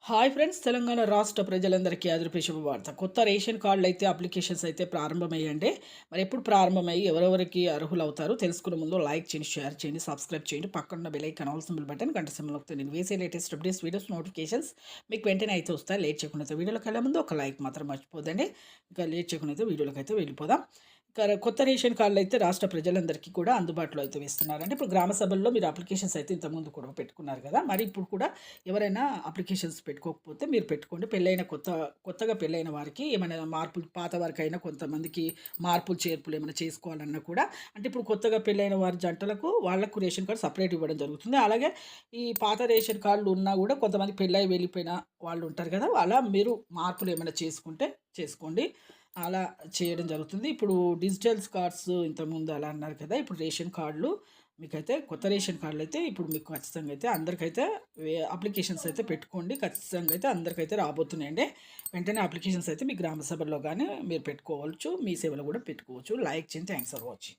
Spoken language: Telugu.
హాయ్ ఫ్రెండ్స్, తెలంగాణ రాష్ట్ర ప్రజలందరికీ అదృపే శుభవార్త. కొత్త రేషన్ కార్డులు అయితే అప్లికేషన్స్ అయితే ప్రారంభమయ్యండి. మరి ఎప్పుడు ప్రారంభమయ్యి ఎవరెవరికి అర్హులవుతారో తెలుసుకునే ముందు లైక్ చేయండి, షేర్ చేయండి, సబ్స్క్రైబ్ చేయండి. పక్కన bell icon all symbol button గంట సింబల్ నొక్కితే నేను వేసే లేటెస్ట్ అప్డేట్స్ వీడియోస్ నోటిఫికేషన్స్ మీకు వెంటనే అయితే వస్తాయి. లేట్ చేయకుండా అయితే వీడియోలోకి వెళ్ళే ముందు ఒక లైక్ మాత్రం మర్చిపోదండి. ఇంకా లేట్ చేయకుండా అయితే వీడియోలోకి అయితే వెళ్ళిపోదాం. కొత్త రేషన్ కార్డులు అయితే రాష్ట్ర ప్రజలందరికీ కూడా అందుబాటులో అయితే వేస్తున్నారంటే ఇప్పుడు గ్రామ సభల్లో మీరు అప్లికేషన్స్ అయితే ఇంతకుముందు కూడా పెట్టుకున్నారు కదా. మరి ఇప్పుడు కూడా ఎవరైనా అప్లికేషన్స్ పెట్టుకోకపోతే మీరు పెట్టుకోండి. కొత్తగా పెళ్ళైన వారికి ఏమైనా మార్పులు, పాత వారికైనా కొంతమందికి మార్పులు చేర్పులు ఏమైనా చేసుకోవాలన్నా కూడా, అంటే ఇప్పుడు కొత్తగా పెళ్ళైన వారి జంటలకు వాళ్ళకు రేషన్ కార్డు సపరేట్ ఇవ్వడం జరుగుతుంది. అలాగే ఈ పాత రేషన్ కార్డులు ఉన్నా కూడా కొంతమంది పెళ్ళై వెళ్ళిపోయిన వాళ్ళు ఉంటారు కదా, అలా మీరు మార్పులు ఏమైనా చేసుకుంటే చేసుకోండి. అలా చేయడం జరుగుతుంది. ఇప్పుడు డిజిటల్స్ కార్డ్స్ ఇంతకుముందు అలా అన్నారు కదా, ఇప్పుడు రేషన్ కార్డులు మీకైతే కొత్త రేషన్ కార్డులు అయితే ఇప్పుడు మీకు ఖచ్చితంగా అయితే అందరికైతే అప్లికేషన్స్ అయితే పెట్టుకోండి. ఖచ్చితంగా అయితే అందరికైతే రాబోతున్నాయండి. వెంటనే అప్లికేషన్స్ అయితే మీ గ్రామ సభల్లో కానీ మీరు పెట్టుకోవచ్చు, మీ సేవలో కూడా పెట్టుకోవచ్చు. లైక్ చేయండి. Thanks for watching.